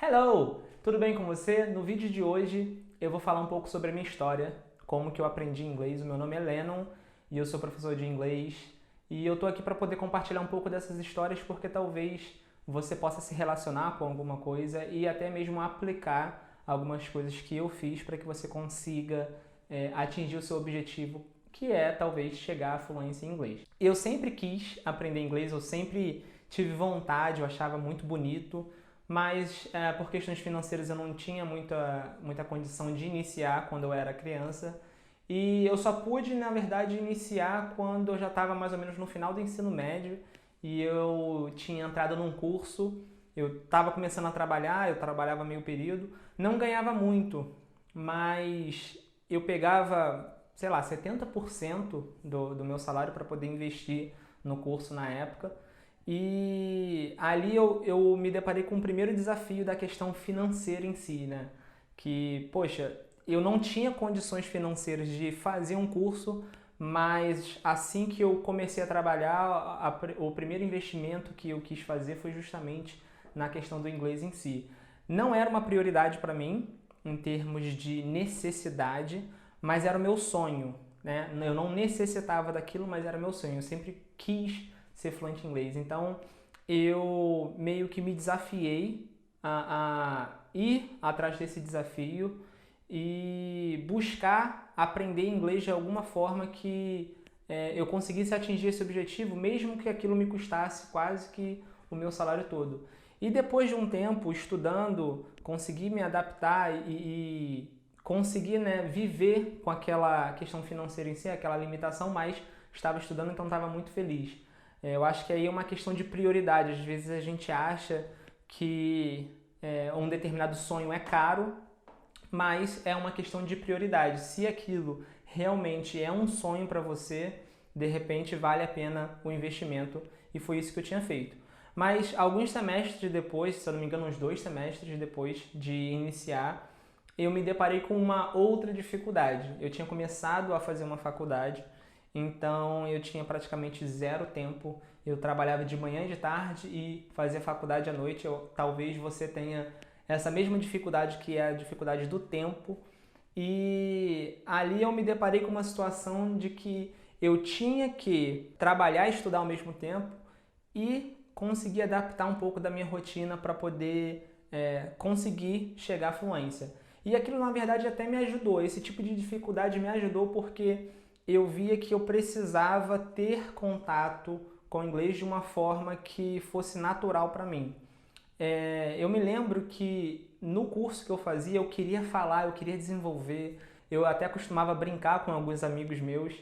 Hello! Tudo bem com você? No vídeo de hoje eu vou falar um pouco sobre a minha história, como que eu aprendi inglês. O meu nome é Lennon e eu sou professor de inglês e eu tô aqui para poder compartilhar um pouco dessas histórias porque talvez você possa se relacionar com alguma coisa e até mesmo aplicar algumas coisas que eu fiz para que você consiga atingir o seu objetivo, que é talvez chegar à fluência em inglês. Eu sempre quis aprender inglês, eu sempre tive vontade, eu achava muito bonito, mas por questões financeiras eu não tinha muita condição de iniciar quando eu era criança. E eu só pude, na verdade, iniciar quando eu já estava mais ou menos no final do ensino médio e eu tinha entrado num curso, eu estava começando a trabalhar, eu trabalhava meio período, não ganhava muito, mas eu pegava, sei lá, 70% do meu salário para poder investir no curso na época. E ali eu me deparei com o primeiro desafio da questão financeira em si, né? Que, poxa, eu não tinha condições financeiras de fazer um curso, mas assim que eu comecei a trabalhar, o primeiro investimento que eu quis fazer foi justamente na questão do inglês em si. Não era uma prioridade para mim, em termos de necessidade, mas era o meu sonho, né? Eu não necessitava daquilo, mas era meu sonho. Eu sempre quis ser fluente em inglês. Então, eu meio que me desafiei a ir atrás desse desafio e buscar aprender inglês de alguma forma que eu conseguisse atingir esse objetivo, mesmo que aquilo me custasse quase que o meu salário todo. E depois de um tempo estudando, consegui me adaptar e conseguir, né, viver com aquela questão financeira em si, aquela limitação, mas estava estudando, então estava muito feliz. Eu acho que aí é uma questão de prioridade. Às vezes a gente acha que um determinado sonho é caro, mas é uma questão de prioridade. Se aquilo realmente é um sonho para você, de repente vale a pena o investimento, e foi isso que eu tinha feito. Mas alguns semestres depois, se eu não me engano uns 2 semestres depois de iniciar, eu me deparei com uma outra dificuldade. Eu tinha começado a fazer uma faculdade, então eu tinha praticamente zero tempo. Eu trabalhava de manhã e de tarde e fazia faculdade à noite. Talvez você tenha essa mesma dificuldade, que é a dificuldade do tempo. E ali eu me deparei com uma situação de que eu tinha que trabalhar e estudar ao mesmo tempo e conseguir adaptar um pouco da minha rotina para poder conseguir chegar à fluência. E aquilo, na verdade, até me ajudou. Esse tipo de dificuldade me ajudou porque eu via que eu precisava ter contato com o inglês de uma forma que fosse natural para mim. Eu me lembro que no curso que eu fazia eu queria falar, eu queria desenvolver, eu até costumava brincar com alguns amigos meus,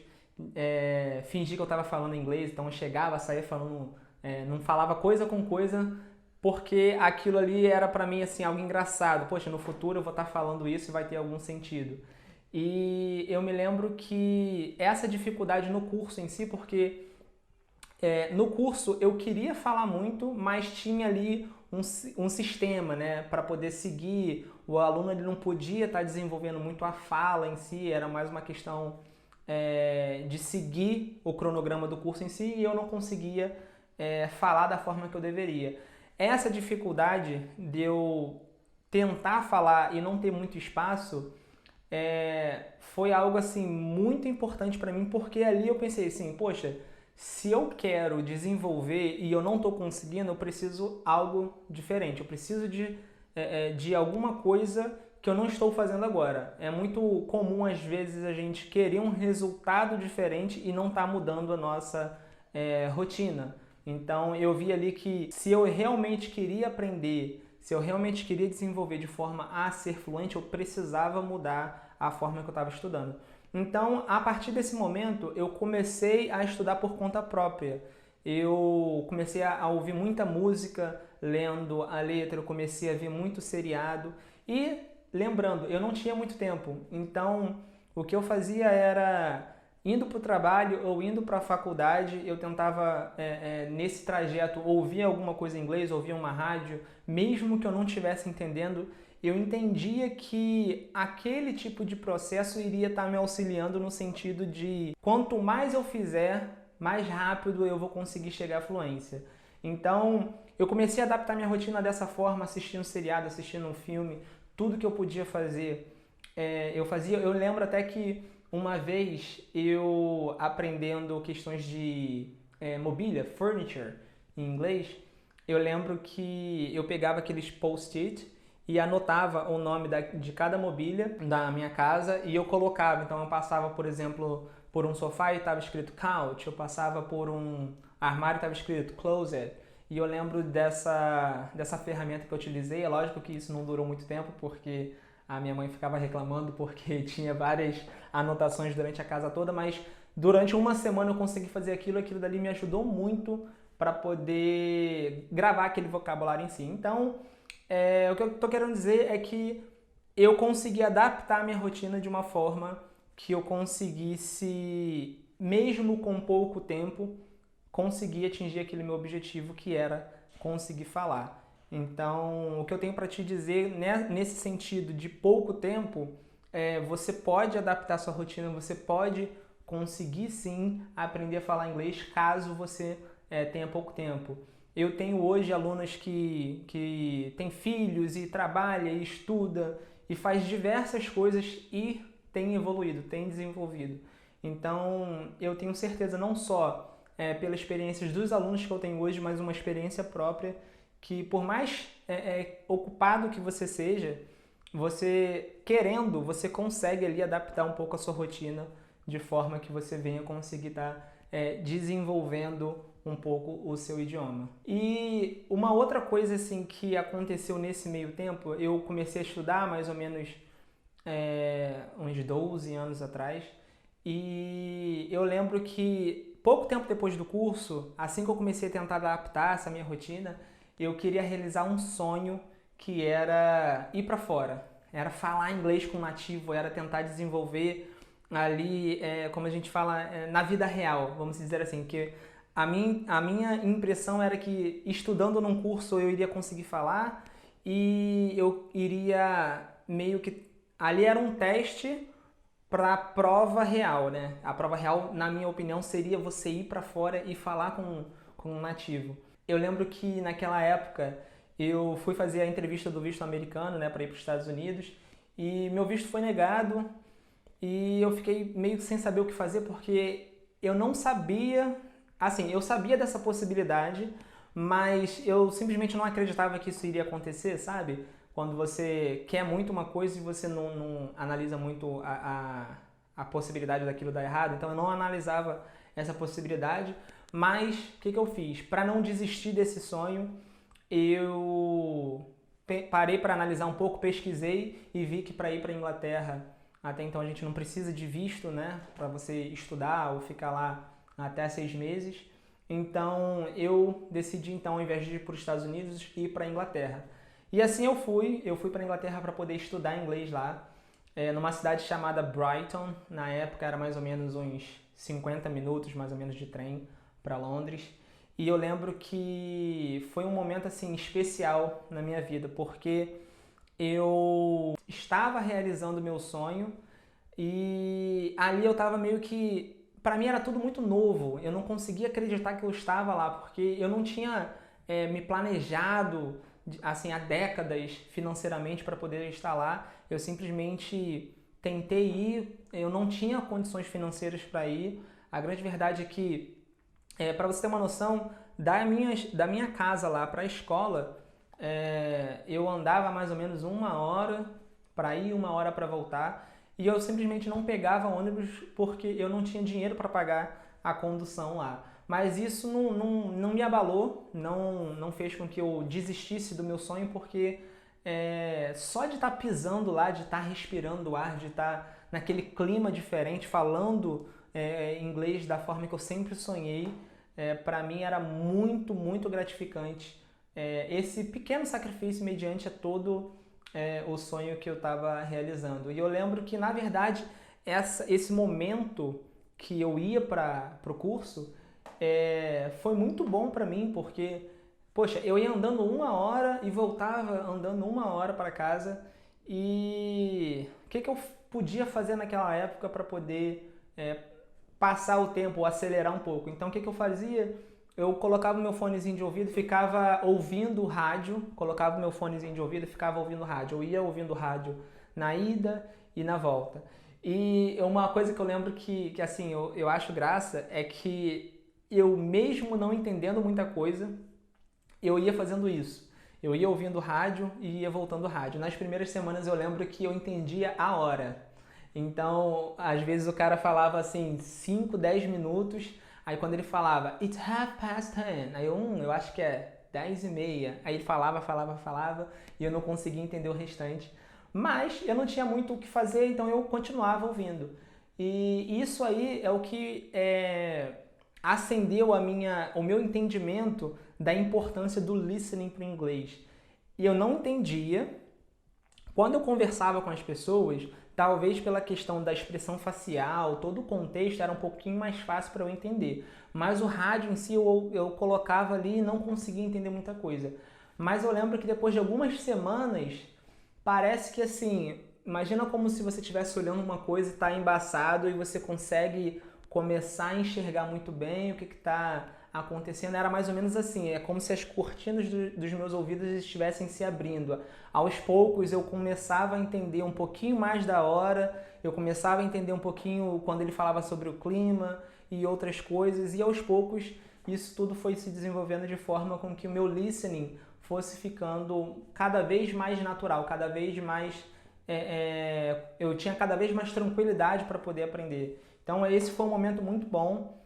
fingir que eu estava falando inglês, então eu chegava, saía falando, não falava coisa com coisa, porque aquilo ali era para mim assim algo engraçado. Poxa, no futuro eu vou estar falando isso e vai ter algum sentido. E eu me lembro que essa dificuldade no curso em si, porque no curso eu queria falar muito, mas tinha ali um sistema, né, para poder seguir. O aluno ele não podia estar desenvolvendo muito a fala em si, era mais uma questão de seguir o cronograma do curso em si, e eu não conseguia falar da forma que eu deveria. Essa dificuldade de eu tentar falar e não ter muito espaço foi algo assim muito importante para mim, porque ali eu pensei assim, poxa, se eu quero desenvolver e eu não estou conseguindo, eu preciso algo diferente, eu preciso de alguma coisa que eu não estou fazendo agora. É muito comum às vezes a gente querer um resultado diferente e não estar mudando a nossa rotina. Então eu vi ali que se eu realmente queria aprender, se eu realmente queria desenvolver de forma a ser fluente, eu precisava mudar a forma que eu estava estudando. Então, a partir desse momento, eu comecei a estudar por conta própria. Eu comecei a ouvir muita música, lendo a letra, eu comecei a ver muito seriado. E, lembrando, eu não tinha muito tempo. Então, o que eu fazia era, indo para o trabalho ou indo para a faculdade, eu tentava, nesse trajeto, ouvir alguma coisa em inglês, ouvir uma rádio, mesmo que eu não estivesse entendendo, eu entendia que aquele tipo de processo iria estar me auxiliando no sentido de quanto mais eu fizer, mais rápido eu vou conseguir chegar à fluência. Então, eu comecei a adaptar minha rotina dessa forma, assistindo um seriado, assistindo um filme, tudo que eu podia fazer, eu fazia. Eu lembro até que uma vez eu aprendendo questões de mobília, furniture, em inglês, eu lembro que eu pegava aqueles post-it e anotava o nome de cada mobília da minha casa e eu colocava. Então eu passava, por exemplo, por um sofá e estava escrito couch, eu passava por um armário e estava escrito closet. E eu lembro dessa ferramenta que eu utilizei. É lógico que isso não durou muito tempo, porque a minha mãe ficava reclamando porque tinha várias anotações durante a casa toda, mas durante uma semana eu consegui fazer aquilo dali me ajudou muito para poder gravar aquele vocabulário em si. Então, o que eu estou querendo dizer é que eu consegui adaptar a minha rotina de uma forma que eu conseguisse, mesmo com pouco tempo, conseguir atingir aquele meu objetivo, que era conseguir falar. Então, o que eu tenho para te dizer nesse sentido de pouco tempo, você pode adaptar sua rotina, você pode conseguir sim aprender a falar inglês caso você tenha pouco tempo. Eu tenho hoje alunos que têm filhos e trabalha e estuda e faz diversas coisas e tem evoluído, tem desenvolvido. Então, eu tenho certeza não só pelas experiências dos alunos que eu tenho hoje, mas uma experiência própria que, por mais ocupado que você seja, você querendo, você consegue ali adaptar um pouco a sua rotina de forma que você venha conseguir estar desenvolvendo um pouco o seu idioma. E uma outra coisa assim que aconteceu nesse meio tempo, eu comecei a estudar mais ou menos uns 12 anos atrás, e eu lembro que pouco tempo depois do curso, assim que eu comecei a tentar adaptar essa minha rotina, eu queria realizar um sonho que era ir para fora, era falar inglês com um nativo, era tentar desenvolver ali, como a gente fala, na vida real, vamos dizer assim, que a minha impressão era que estudando num curso eu iria conseguir falar e eu iria meio que... Ali era um teste para a prova real, né? A prova real, na minha opinião, seria você ir para fora e falar com um nativo. Eu lembro que naquela época eu fui fazer a entrevista do visto americano, né, para ir para os Estados Unidos, e meu visto foi negado e eu fiquei meio sem saber o que fazer porque eu não sabia, assim, eu sabia dessa possibilidade, mas eu simplesmente não acreditava que isso iria acontecer, sabe? Quando você quer muito uma coisa e você não analisa muito a possibilidade daquilo dar errado. Então eu não analisava essa possibilidade, mas o que eu fiz? Para não desistir desse sonho, eu parei para analisar um pouco, pesquisei e vi que para ir para a Inglaterra, até então a gente não precisa de visto, né, para você estudar ou ficar lá até 6 meses. Então eu decidi, então, ao invés de ir para os Estados Unidos, ir para a Inglaterra. E assim eu fui para a Inglaterra para poder estudar inglês lá, numa cidade chamada Brighton. Na época era mais ou menos uns 50 minutos, mais ou menos, de trem para Londres. E eu lembro que foi um momento assim especial na minha vida, porque eu estava realizando meu sonho e ali eu estava meio que... Para mim era tudo muito novo, eu não conseguia acreditar que eu estava lá, porque eu não tinha me planejado assim há décadas financeiramente para poder estar lá. Eu simplesmente tentei ir, eu não tinha condições financeiras para ir. A grande verdade é que, para você ter uma noção, da minha casa lá para a escola, eu andava mais ou menos 1 hora para ir, 1 hora para voltar, e eu simplesmente não pegava ônibus porque eu não tinha dinheiro para pagar a condução lá. Mas isso não me abalou, não fez com que eu desistisse do meu sonho, porque só de estar pisando lá, de estar respirando o ar, de estar naquele clima diferente, falando inglês da forma que eu sempre sonhei, para mim era muito, muito gratificante. Esse pequeno sacrifício mediante a todo o sonho que eu estava realizando. E eu lembro que, na verdade, esse momento que eu ia para o curso foi muito bom para mim, porque, poxa, eu ia andando 1 hora e voltava andando 1 hora para casa. E o que eu podia fazer naquela época para poder passar o tempo ou acelerar um pouco? Então, o que eu fazia? eu colocava o meu fonezinho de ouvido, ficava ouvindo rádio, colocava o meu fonezinho de ouvido e ficava ouvindo rádio. Eu ia ouvindo rádio na ida e na volta. E uma coisa que eu lembro que assim, eu acho graça é que eu mesmo não entendendo muita coisa, eu ia fazendo isso. Eu ia ouvindo rádio e ia voltando rádio. Nas primeiras semanas eu lembro que eu entendia a hora. Então, às vezes o cara falava assim, 5, 10 minutos, aí quando ele falava, it's 10:30, aí eu acho que é 10:30. Aí ele falava, e eu não conseguia entender o restante. Mas eu não tinha muito o que fazer, então eu continuava ouvindo. E isso aí é o que acendeu o meu entendimento da importância do listening para o inglês. E eu não entendia. Quando eu conversava com as pessoas, talvez pela questão da expressão facial, todo o contexto era um pouquinho mais fácil para eu entender. Mas o rádio em si eu colocava ali e não conseguia entender muita coisa. Mas eu lembro que depois de algumas semanas, parece que assim, imagina como se você estivesse olhando uma coisa e está embaçado e você consegue começar a enxergar muito bem o que está acontecendo. Era mais ou menos assim, é como se as cortinas dos meus ouvidos estivessem se abrindo. Aos poucos eu começava a entender um pouquinho mais da hora, eu começava a entender um pouquinho quando ele falava sobre o clima e outras coisas, e aos poucos isso tudo foi se desenvolvendo de forma com que o meu listening fosse ficando cada vez mais natural, cada vez mais eu tinha cada vez mais tranquilidade para poder aprender. Então esse foi um momento muito bom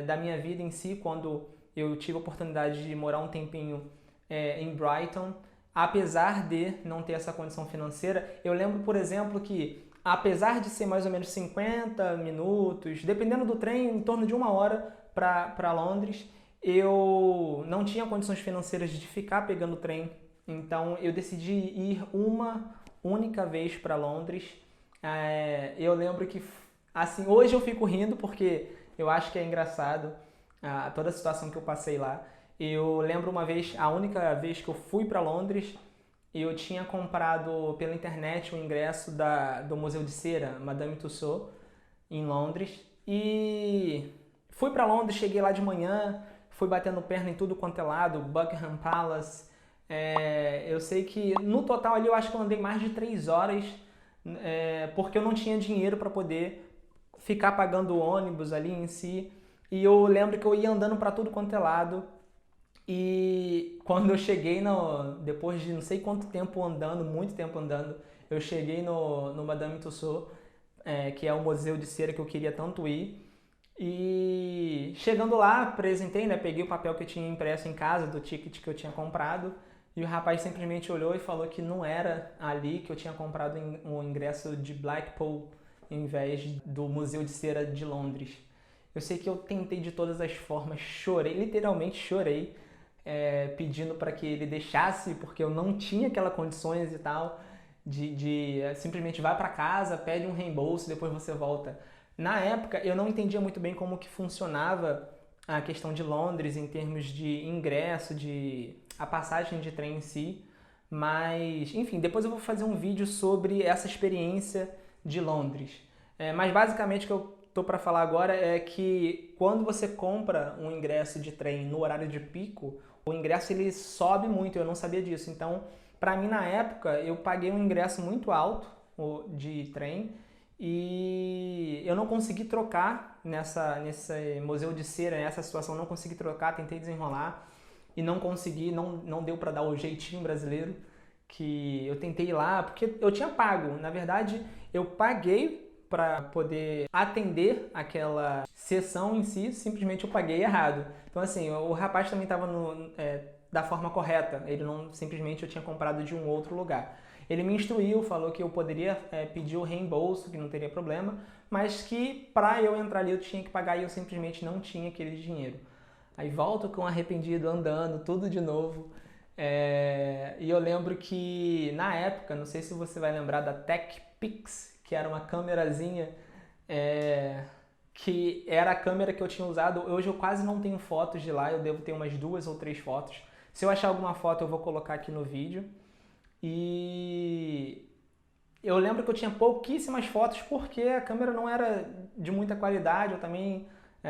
da minha vida em si, quando eu tive a oportunidade de morar um tempinho em Brighton, apesar de não ter essa condição financeira. Eu lembro, por exemplo, que apesar de ser mais ou menos 50 minutos, dependendo do trem, em torno de 1 hora para Londres, eu não tinha condições financeiras de ficar pegando o trem, então eu decidi ir uma única vez para Londres. Eu lembro que, assim, hoje eu fico rindo porque eu acho que é engraçado toda a situação que eu passei lá. Eu lembro uma vez, a única vez que eu fui para Londres, eu tinha comprado pela internet o ingresso do Museu de Cera, Madame Tussauds, em Londres, e fui para Londres, cheguei lá de manhã, fui batendo perna em tudo quanto é lado, Buckingham Palace. Eu sei que no total ali eu acho que eu andei mais de 3 horas, porque eu não tinha dinheiro para poder ficar pagando o ônibus ali em si. E eu lembro que eu ia andando para tudo quanto é lado. E quando eu cheguei, depois de não sei quanto tempo andando, muito tempo andando, eu cheguei no Madame Tussauds, que é o museu de cera que eu queria tanto ir. E chegando lá, apresentei, né? Peguei o papel que eu tinha impresso em casa, do ticket que eu tinha comprado, e o rapaz simplesmente olhou e falou que não era ali, que eu tinha comprado um ingresso de Blackpool em vez do Museu de Cera de Londres. Eu sei que eu tentei de todas as formas, chorei, literalmente chorei, pedindo para que ele deixasse, porque eu não tinha aquelas condições e tal, de simplesmente vai para casa, pede um reembolso, depois você volta. Na época, eu não entendia muito bem como que funcionava a questão de Londres em termos de ingresso, a passagem de trem em si, mas, enfim, depois eu vou fazer um vídeo sobre essa experiência de Londres. Mas basicamente o que eu estou para falar agora é que quando você compra um ingresso de trem no horário de pico, o ingresso ele sobe muito, eu não sabia disso. Então, para mim na época, eu paguei um ingresso muito alto de trem e eu não consegui trocar nesse museu de cera, nessa situação, não consegui trocar, tentei desenrolar e não consegui, não deu para dar o jeitinho brasileiro que eu tentei ir lá, porque eu tinha pago. Na verdade, eu paguei para poder atender aquela sessão em si, simplesmente eu paguei errado. Então assim, o rapaz também estava da forma correta, ele não, simplesmente eu tinha comprado de um outro lugar. Ele me instruiu, falou que eu poderia pedir o reembolso, que não teria problema, mas que para eu entrar ali eu tinha que pagar e eu simplesmente não tinha aquele dinheiro. Aí volto com arrependido, andando, tudo de novo. E eu lembro que na época, não sei se você vai lembrar da TechPix, que era uma câmerazinha, que era a câmera que eu tinha usado. Hoje eu quase não tenho fotos de lá, eu devo ter umas 2 ou 3 fotos. Se eu achar alguma foto eu vou colocar aqui no vídeo. E eu lembro que eu tinha pouquíssimas fotos porque a câmera não era de muita qualidade, eu também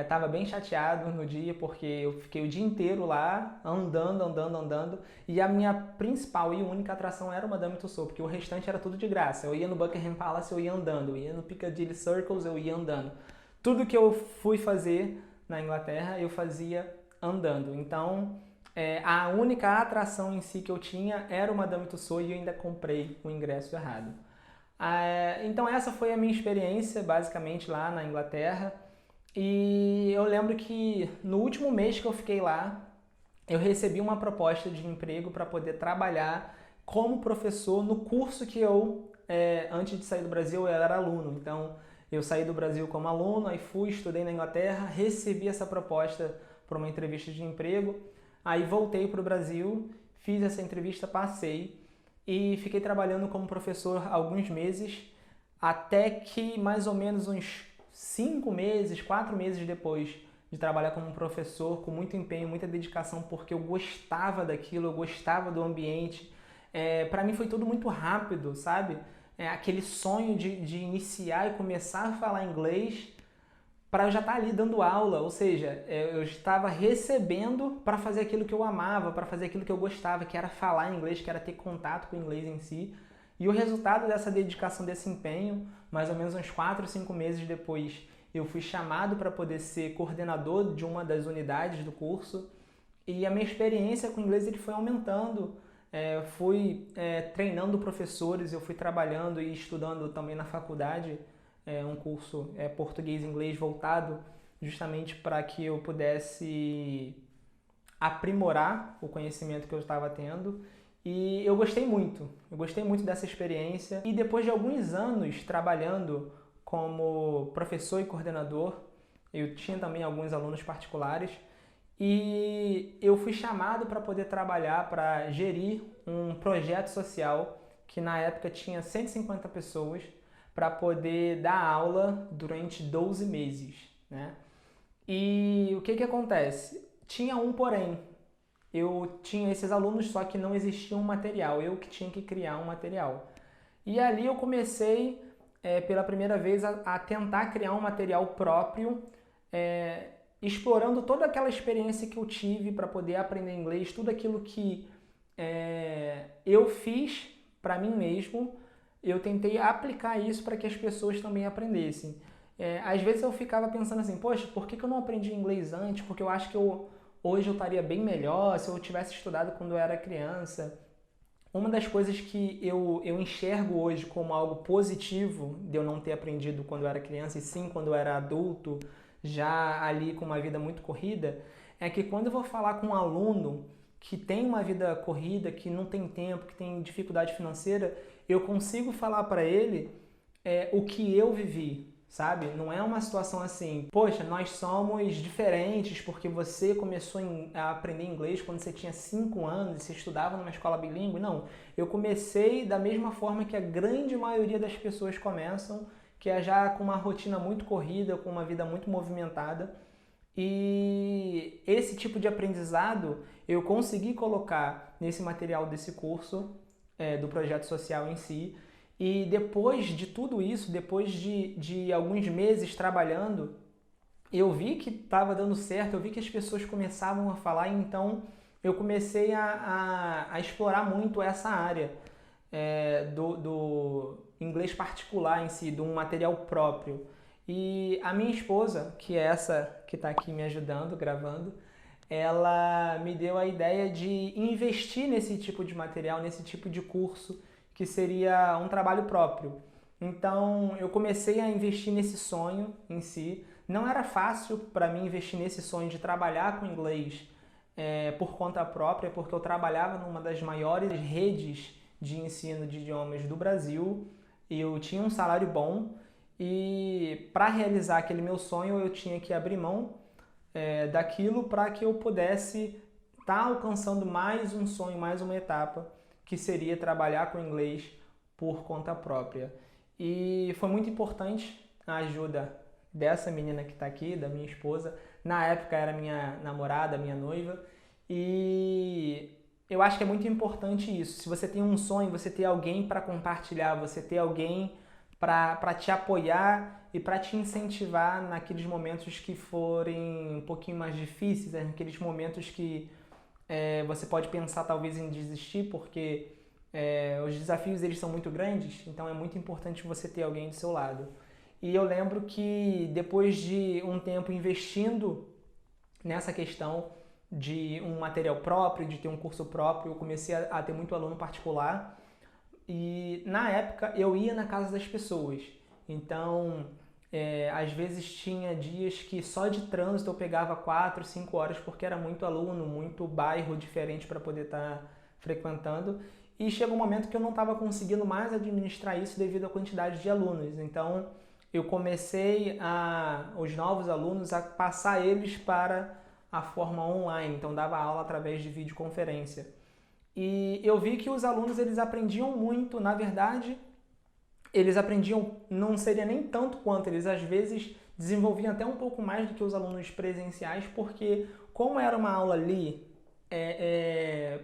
Tava bem chateado no dia porque eu fiquei o dia inteiro lá andando e a minha principal e única atração era o Madame Tussauds, porque o restante era tudo de graça. Eu ia no Buckingham Palace, eu ia andando, eu ia no Piccadilly Circus, eu ia andando. Tudo que eu fui fazer na Inglaterra, eu fazia andando. Então, a única atração em si que eu tinha era o Madame Tussauds e eu ainda comprei o ingresso errado. Então essa foi a minha experiência, basicamente, lá na Inglaterra. E eu lembro que no último mês que eu fiquei lá, eu recebi uma proposta de emprego para poder trabalhar como professor no curso que antes de sair do Brasil, eu era aluno. Então, eu saí do Brasil como aluno, aí fui, estudei na Inglaterra, recebi essa proposta para uma entrevista de emprego, aí voltei para o Brasil, fiz essa entrevista, passei e fiquei trabalhando como professor alguns meses, até que mais ou menos uns 5 meses, 4 meses depois de trabalhar como professor, com muito empenho, muita dedicação, porque eu gostava daquilo, eu gostava do ambiente. Para mim foi tudo muito rápido, sabe? Aquele sonho de iniciar e começar a falar inglês para eu já estar ali dando aula, ou seja, eu estava recebendo para fazer aquilo que eu amava, para fazer aquilo que eu gostava, que era falar inglês, que era ter contato com o inglês em si. E o resultado dessa dedicação, desse empenho, mais ou menos uns 4, 5 meses depois, eu fui chamado para poder ser coordenador de uma das unidades do curso e a minha experiência com o inglês ele foi aumentando. Fui treinando professores, eu fui trabalhando e estudando também na faculdade um curso português e inglês voltado justamente para que eu pudesse aprimorar o conhecimento que eu estava tendo. E eu gostei muito dessa experiência. E depois de alguns anos trabalhando como professor e coordenador, eu tinha também alguns alunos particulares, e eu fui chamado para poder trabalhar, para gerir um projeto social que na época tinha 150 pessoas, para poder dar aula durante 12 meses, né? E o que acontece? Tinha um porém. Eu tinha esses alunos, só que não existia um material, eu que tinha que criar um material. E ali eu comecei pela primeira vez a tentar criar um material próprio, explorando toda aquela experiência que eu tive para poder aprender inglês, tudo aquilo que eu fiz para mim mesmo, eu tentei aplicar isso para que as pessoas também aprendessem. Às vezes eu ficava pensando assim, poxa, por que eu não aprendi inglês antes? Porque eu acho que hoje eu estaria bem melhor se eu tivesse estudado quando eu era criança. Uma das coisas que eu enxergo hoje como algo positivo de eu não ter aprendido quando eu era criança e sim quando eu era adulto, já ali com uma vida muito corrida, é que quando eu vou falar com um aluno que tem uma vida corrida, que não tem tempo, que tem dificuldade financeira, eu consigo falar para ele o que eu vivi, sabe? Não é uma situação assim, poxa, nós somos diferentes porque você começou a aprender inglês quando você tinha 5 anos e você estudava numa escola bilíngue. Não, eu comecei da mesma forma que a grande maioria das pessoas começam, que é já com uma rotina muito corrida, com uma vida muito movimentada. E esse tipo de aprendizado eu consegui colocar nesse material desse curso, do projeto social em si. E depois de tudo isso, depois de alguns meses trabalhando, eu vi que estava dando certo, eu vi que as pessoas começavam a falar, então eu comecei a explorar muito essa área do inglês particular em si, de um material próprio. E a minha esposa, que é essa que está aqui me ajudando, gravando, ela me deu a ideia de investir nesse tipo de material, nesse tipo de curso, que seria um trabalho próprio. Então eu comecei a investir nesse sonho em si. Não era fácil para mim investir nesse sonho de trabalhar com inglês por conta própria, porque eu trabalhava numa das maiores redes de ensino de idiomas do Brasil, e eu tinha um salário bom, e para realizar aquele meu sonho eu tinha que abrir mão daquilo para que eu pudesse estar alcançando mais um sonho, mais uma etapa, que seria trabalhar com inglês por conta própria. E foi muito importante a ajuda dessa menina que está aqui, da minha esposa. Na época era minha namorada, minha noiva. E eu acho que é muito importante isso. Se você tem um sonho, você ter alguém para compartilhar, você ter alguém para te apoiar e para te incentivar naqueles momentos que forem um pouquinho mais difíceis, naqueles momentos que você pode pensar talvez em desistir, porque os desafios eles são muito grandes, então é muito importante você ter alguém do seu lado. E eu lembro que depois de um tempo investindo nessa questão de um material próprio, de ter um curso próprio, eu comecei a ter muito aluno particular e na época eu ia na casa das pessoas. Então, às vezes tinha dias que só de trânsito eu pegava 4, 5 horas porque era muito aluno, muito bairro diferente para poder estar frequentando. E chegou um momento que eu não estava conseguindo mais administrar isso devido à quantidade de alunos. Então, eu comecei os novos alunos a passar eles para a forma online. Então, dava aula através de videoconferência. E eu vi que os alunos eles aprendiam muito, na verdade, eles aprendiam, não seria nem tanto quanto, eles às vezes desenvolviam até um pouco mais do que os alunos presenciais, porque como era uma aula ali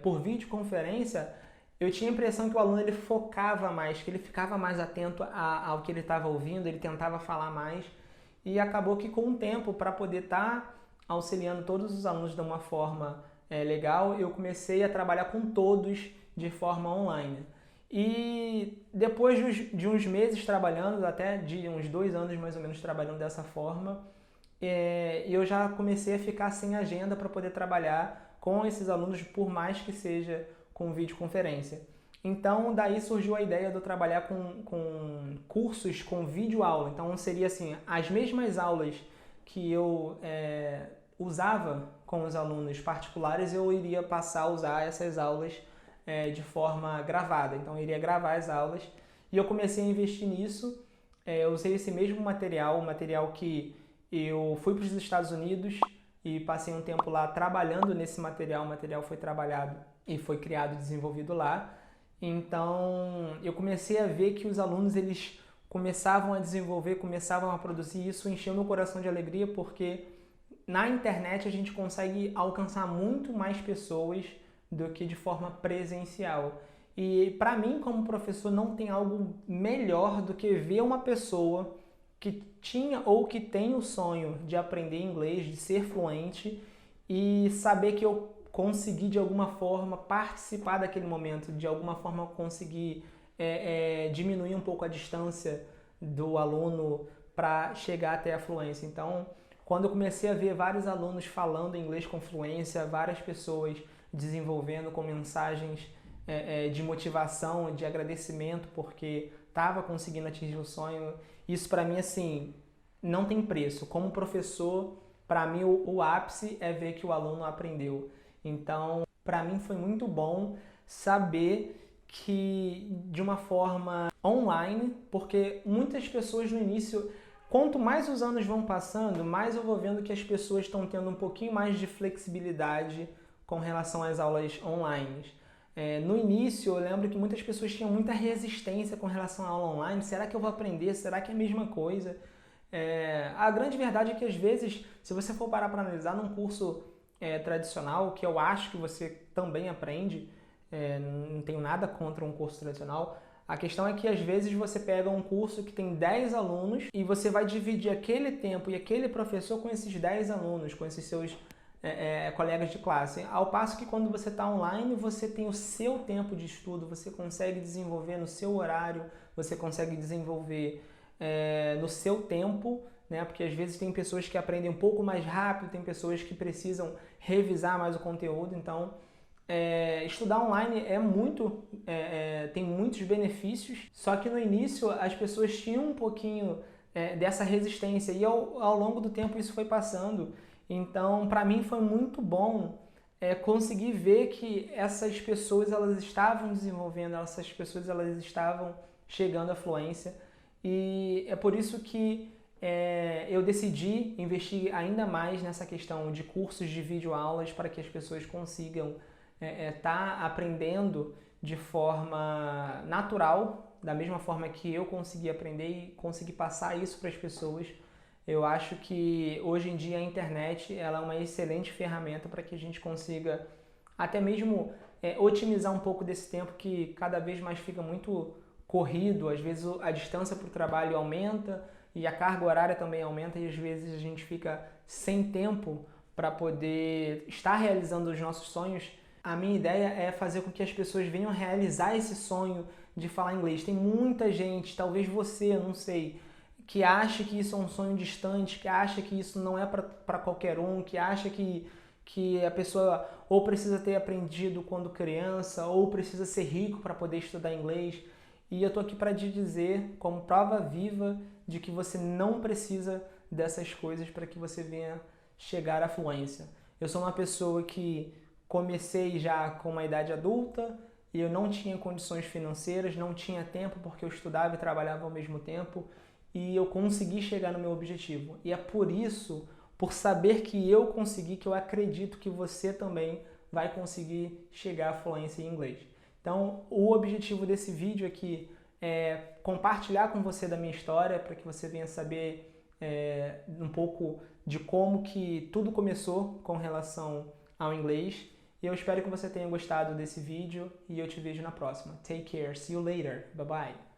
por videoconferência, eu tinha a impressão que o aluno ele focava mais, que ele ficava mais atento ao que ele estava ouvindo, ele tentava falar mais, e acabou que com o tempo, para poder estar auxiliando todos os alunos de uma forma legal, eu comecei a trabalhar com todos de forma online. E depois de uns meses trabalhando, até de uns 2 anos mais ou menos trabalhando dessa forma, eu já comecei a ficar sem agenda para poder trabalhar com esses alunos, por mais que seja com videoconferência. Então, daí surgiu a ideia de eu trabalhar com cursos com videoaula. Então, seria assim, as mesmas aulas que eu usava com os alunos particulares, eu iria passar a usar essas aulas de forma gravada. Então, eu iria gravar as aulas e eu comecei a investir nisso. Eu usei esse mesmo material, o material que eu fui para os Estados Unidos e passei um tempo lá trabalhando nesse material. O material foi trabalhado e foi criado e desenvolvido lá. Então, eu comecei a ver que os alunos eles começavam a desenvolver, começavam a produzir. Isso encheu meu coração de alegria, porque na internet a gente consegue alcançar muito mais pessoas do que de forma presencial. E para mim, como professor, não tem algo melhor do que ver uma pessoa que tinha ou que tem o sonho de aprender inglês, de ser fluente, e saber que eu consegui de alguma forma participar daquele momento, de alguma forma conseguir diminuir um pouco a distância do aluno para chegar até a fluência. Então, quando eu comecei a ver vários alunos falando inglês com fluência, várias pessoas desenvolvendo com mensagens de motivação, de agradecimento, porque estava conseguindo atingir o sonho, isso para mim, assim, não tem preço. Como professor, para mim o ápice é ver que o aluno aprendeu. Então, para mim foi muito bom saber que de uma forma online, porque muitas pessoas no início, quanto mais os anos vão passando, mais eu vou vendo que as pessoas estão tendo um pouquinho mais de flexibilidade com relação às aulas online. No início, eu lembro que muitas pessoas tinham muita resistência com relação à aula online. Será que eu vou aprender? Será que é a mesma coisa? A grande verdade é que, às vezes, se você for parar para analisar num curso tradicional, que eu acho que você também aprende, não tenho nada contra um curso tradicional, a questão é que, às vezes, você pega um curso que tem 10 alunos e você vai dividir aquele tempo e aquele professor com esses 10 alunos, com esses seus colegas de classe. Ao passo que quando você está online, você tem o seu tempo de estudo, você consegue desenvolver no seu horário, você consegue desenvolver no seu tempo, né? Porque às vezes tem pessoas que aprendem um pouco mais rápido, tem pessoas que precisam revisar mais o conteúdo. Então, estudar online tem muitos benefícios, só que no início as pessoas tinham um pouquinho dessa resistência e ao longo do tempo isso foi passando. Então, para mim foi muito bom conseguir ver que essas pessoas elas estavam desenvolvendo, essas pessoas elas estavam chegando à fluência, e é por isso que eu decidi investir ainda mais nessa questão de cursos de videoaulas para que as pessoas consigam estar aprendendo de forma natural, da mesma forma que eu consegui aprender e consegui passar isso para as pessoas. Eu acho que hoje em dia a internet ela é uma excelente ferramenta para que a gente consiga até mesmo otimizar um pouco desse tempo que cada vez mais fica muito corrido, às vezes a distância para o trabalho aumenta e a carga horária também aumenta e às vezes a gente fica sem tempo para poder estar realizando os nossos sonhos. A minha ideia é fazer com que as pessoas venham realizar esse sonho de falar inglês. Tem muita gente, talvez você, não sei, que acha que isso é um sonho distante, que acha que isso não é para qualquer um, que acha que a pessoa ou precisa ter aprendido quando criança, ou precisa ser rico para poder estudar inglês. E eu tô aqui para te dizer, como prova viva, de que você não precisa dessas coisas para que você venha chegar à fluência. Eu sou uma pessoa que comecei já com uma idade adulta e eu não tinha condições financeiras, não tinha tempo porque eu estudava e trabalhava ao mesmo tempo e eu consegui chegar no meu objetivo. E é por isso, por saber que eu consegui, que eu acredito que você também vai conseguir chegar à fluência em inglês. Então, o objetivo desse vídeo aqui é compartilhar com você da minha história, para que você venha saber um pouco de como que tudo começou com relação ao inglês. E eu espero que você tenha gostado desse vídeo e eu te vejo na próxima. Take care. See you later. Bye bye.